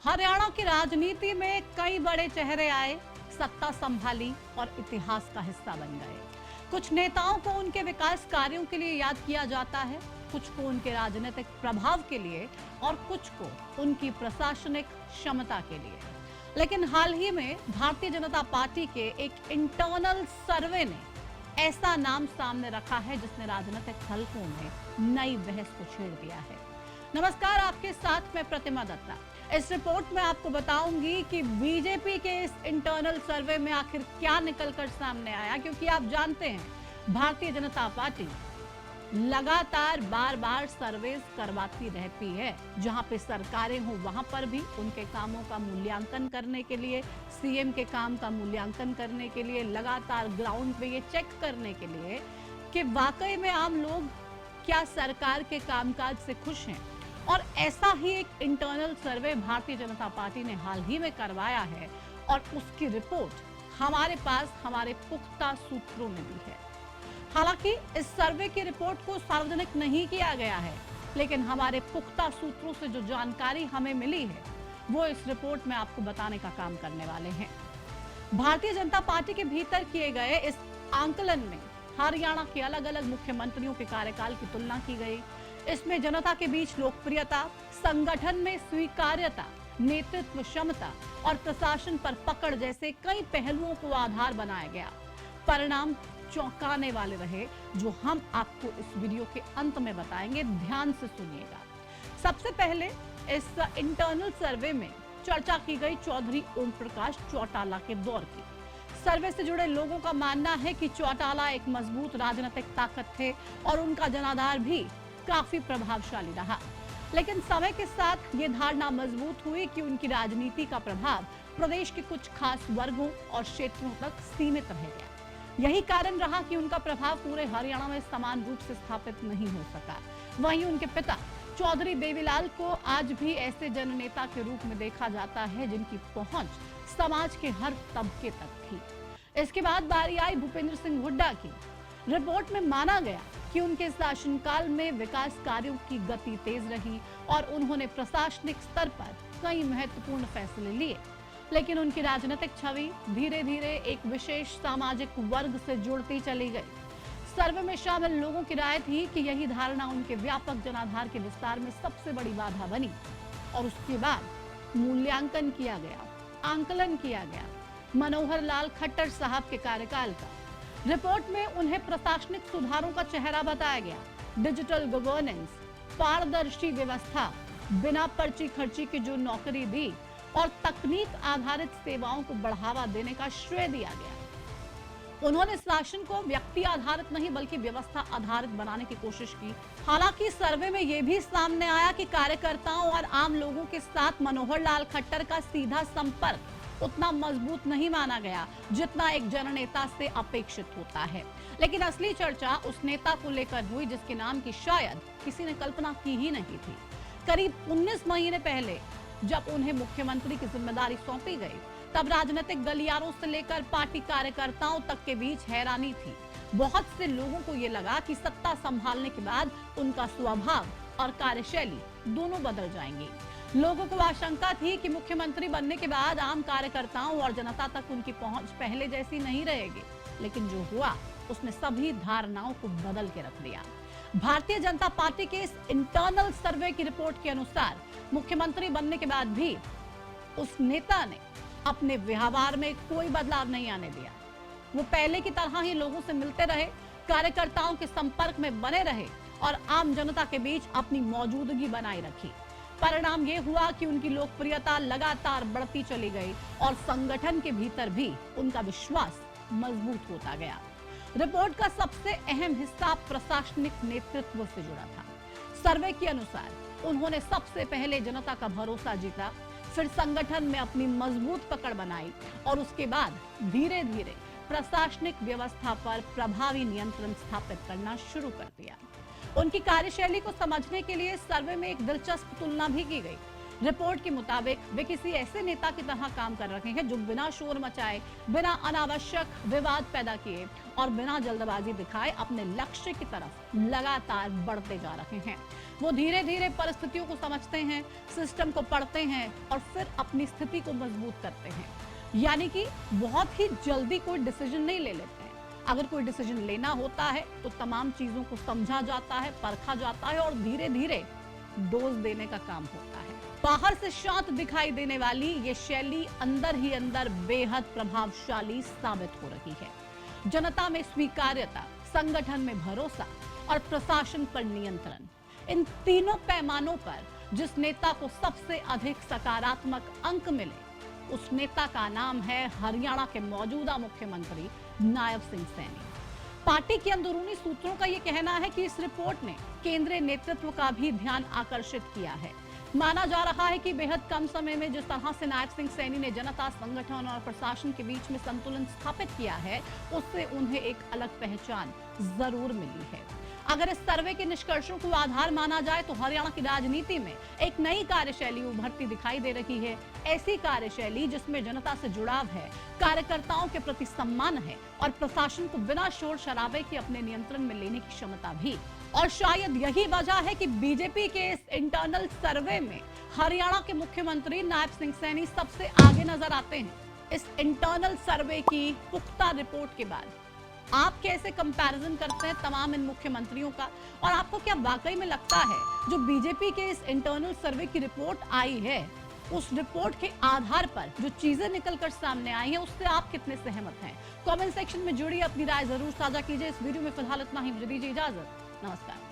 हरियाणा की राजनीति में कई बड़े चेहरे आए, सत्ता संभाली और इतिहास का हिस्सा बन गए। कुछ नेताओं को उनके विकास कार्यों के लिए याद किया जाता है, कुछ को उनके राजनीतिक प्रभाव के लिए और कुछ को उनकी प्रशासनिक क्षमता के लिए। लेकिन हाल ही में भारतीय जनता पार्टी के एक इंटरनल सर्वे ने ऐसा नाम सामने रखा है जिसने राजनीतिक हलकों में नई बहस को छेड़ दिया है। नमस्कार, आपके साथ मैं प्रतिमा दत्ता। इस रिपोर्ट में आपको बताऊंगी कि बीजेपी के इस इंटरनल सर्वे में आखिर क्या निकलकर सामने आया, क्योंकि आप जानते हैं भारतीय जनता पार्टी लगातार बार बार सर्वे करवाती रहती है। जहां पे सरकारें हो वहां पर भी उनके कामों का मूल्यांकन करने के लिए, सीएम के काम का मूल्यांकन करने के लिए, लगातार ग्राउंड पे ये चेक करने के लिए कि वाकई में आम लोग क्या सरकार के कामकाज से खुश हैं। और ऐसा ही एक इंटरनल सर्वे भारतीय जनता पार्टी ने हाल ही में करवाया है और उसकी रिपोर्ट हमारे पास हमारे पुख्ता सूत्रों ने दी है। हालांकि इस सर्वे की रिपोर्ट को सार्वजनिक नहीं किया गया है, लेकिन हमारे पुख्ता सूत्रों से जो जानकारी हमें मिली है वो इस रिपोर्ट में आपको बताने का काम करने वाले हैं। भारतीय जनता पार्टी के भीतर किए गए इस आंकलन में हरियाणा के अलग अलग मुख्यमंत्रियों के कार्यकाल की तुलना की गई। इसमें जनता के बीच लोकप्रियता, संगठन में स्वीकार्यता, नेतृत्व क्षमता और प्रशासन पर पकड़ जैसे कई पहलुओं को आधार बनाया गया। परिणाम चौंकाने वाले रहे, जो हम आपको इस वीडियो के अंत में बताएंगे। ध्यान से सुनिएगा। सबसे पहले इस इंटरनल सर्वे में चर्चा की गई चौधरी ओम प्रकाश चौटाला के दौर की। सर्वे से जुड़े लोगों का मानना है कि चौटाला एक मजबूत राजनीतिक ताकत थे और उनका जनाधार भी काफी प्रभावशाली रहा। लेकिन समय के साथ ये धारणा मजबूत हुई कि उनकी राजनीति का प्रभाव प्रदेश के कुछ खास वर्गों और क्षेत्रों तक सीमित रह गया। यही कारण रहा कि उनका प्रभाव पूरे हरियाणा में समान रूप से स्थापित नहीं हो सका। वहीं उनके पिता चौधरी देवीलाल को आज भी ऐसे जननेता के रूप में देखा जाता है जिनकी पहुंच समाज के हर तबके तक थी। इसके बाद बारी आई भूपेंद्र सिंह हुड्डा की। रिपोर्ट में माना गया कि उनके शासनकाल में विकास कार्यों की गति तेज रही और उन्होंने प्रशासनिक स्तर पर कई महत्वपूर्ण फैसले लिए। लेकिन उनकी राजनीतिक छवि धीरे धीरे एक विशेष सामाजिक वर्ग से जुड़ती चली गई। सर्वे में शामिल लोगों की राय थी कि यही धारणा उनके व्यापक जनाधार के विस्तार में सबसे बड़ी बाधा बनी। और उसके बाद मूल्यांकन किया गया, आंकलन किया गया मनोहर लाल खट्टर साहब के कार्यकाल का। रिपोर्ट में उन्हें प्रशासनिक सुधारों का चेहरा बताया गया। डिजिटल गवर्नेंस, पारदर्शी व्यवस्था, बिना पर्ची खर्ची की जो नौकरी दी और तकनीक आधारित सेवाओं को बढ़ावा देने का श्रेय दिया गया। उन्होंने शासन को व्यक्ति आधारित नहीं बल्कि व्यवस्था आधारित बनाने की कोशिश की। हालांकि सर्वे में यह भी सामने आया कि कार्यकर्ताओं और आम लोगों के साथ मनोहर लाल खट्टर का सीधा संपर्क उतना मजबूत नहीं माना गया जितना एक जननेता से अपेक्षित होता है। लेकिन असली चर्चा उस नेता को लेकर हुई जिसके नाम की शायद किसी ने कल्पना की ही नहीं थी। करीब 19 महीने पहले जब उन्हें मुख्यमंत्री की जिम्मेदारी सौंपी गई, तब राजनीतिक गलियारों से लेकर पार्टी कार्यकर्ताओं तक के बीच हैरानी थी। बहुत से लोगों को ये लगा कि सत्ता संभालने के बाद उनका स्वभाव और कार्यशैली दोनों बदल जाएंगी। लोगों को आशंका थी कि मुख्यमंत्री बनने के बाद आम कार्यकर्ताओं और जनता तक उनकी पहुंच पहले जैसी नहीं रहेगी। लेकिन जो हुआ उसने सभी धारणाओं को बदल के रख दिया। भारतीय जनता पार्टी के इस इंटरनल सर्वे की रिपोर्ट के अनुसार मुख्यमंत्री बनने के बाद भी उस नेता ने अपने व्यवहार में कोई बदलाव नहीं आने दिया। वो पहले की तरह ही लोगों से मिलते रहे, कार्यकर्ताओं के संपर्क में बने रहे और आम जनता के बीच अपनी मौजूदगी बनाए रखी। परिणाम ये हुआ कि उनकी लोकप्रियता लगातार बढ़ती चली गई और संगठन के भीतर भी उनका विश्वास मजबूत होता गया। रिपोर्ट का सबसे अहम हिस्सा प्रशासनिक नेतृत्व से जुड़ा था। सर्वे के अनुसार उन्होंने सबसे पहले जनता का भरोसा जीता, फिर संगठन में अपनी मजबूत पकड़ बनाई और उसके बाद धीरे धीरे प्रशासनिक व्यवस्था पर प्रभावी नियंत्रण स्थापित करना शुरू कर दिया। उनकी कार्यशैली को समझने के लिए सर्वे में एक दिलचस्प तुलना भी की गई। रिपोर्ट के मुताबिक वे किसी ऐसे नेता की तरह काम कर रहे हैं जो बिना शोर मचाए, बिना अनावश्यक विवाद पैदा किए और बिना जल्दबाजी दिखाए अपने लक्ष्य की तरफ लगातार बढ़ते जा रहे हैं। वो धीरे धीरे परिस्थितियों को समझते हैं, सिस्टम को पढ़ते हैं और फिर अपनी स्थिति को मजबूत करते हैं। यानी कि बहुत ही जल्दी कोई डिसीजन नहीं ले लेते हैं। अगर कोई डिसीजन लेना होता है तो तमाम चीजों को समझा जाता है, परखा जाता है और धीरे धीरे डोज देने का काम होता है। बाहर से शांत दिखाई देने वाली ये शैली अंदर ही अंदर बेहद प्रभावशाली साबित हो रही है। जनता में स्वीकार्यता, संगठन में भरोसा और प्रशासन पर नियंत्रण, इन तीनों पैमानों पर जिस नेता को सबसे अधिक सकारात्मक अंक मिले उस नेता का नाम है हरियाणा के मौजूदा मुख्यमंत्री नायब सिंह सैनी। पार्टी के अंदरूनी सूत्रों का यह कहना है कि इस रिपोर्ट ने केंद्रीय नेतृत्व का भी ध्यान आकर्षित किया है। माना जा रहा है कि बेहद कम समय में जिस तरह से नायब सिंह सैनी ने जनता, संगठन और प्रशासन के बीच में संतुलन स्थापित किया है, उससे उन्हें एक अलग पहचान जरूर मिली है। अगर इस सर्वे के निष्कर्षों को आधार माना जाए तो हरियाणा की राजनीति में एक नई कार्यशैली उभरती दिखाई दे रही है। ऐसी कार्यशैली जिसमें जनता से जुड़ाव है, कार्यकर्ताओं के प्रति सम्मान है और प्रशासन को बिना शोर शराबे के अपने नियंत्रण में लेने की क्षमता भी। और शायद यही वजह है कि बीजेपी के इस इंटरनल सर्वे में हरियाणा के मुख्यमंत्री नायब सिंह सैनी सबसे आगे नजर आते हैं। इस इंटरनल सर्वे की पुख्ता रिपोर्ट के बाद आप कैसे कंपैरिजन करते हैं तमाम इन मुख्यमंत्रियों का, और आपको क्या वाकई में लगता है जो बीजेपी के इस इंटरनल सर्वे की रिपोर्ट आई है उस रिपोर्ट के आधार पर जो चीजें निकलकर सामने आई हैं उससे आप कितने सहमत हैं? कमेंट सेक्शन में जुड़िए, अपनी राय जरूर साझा कीजिए। इस वीडियो में फिलहाल इतना ही, मुझे दीजिए इजाजत। नमस्कार।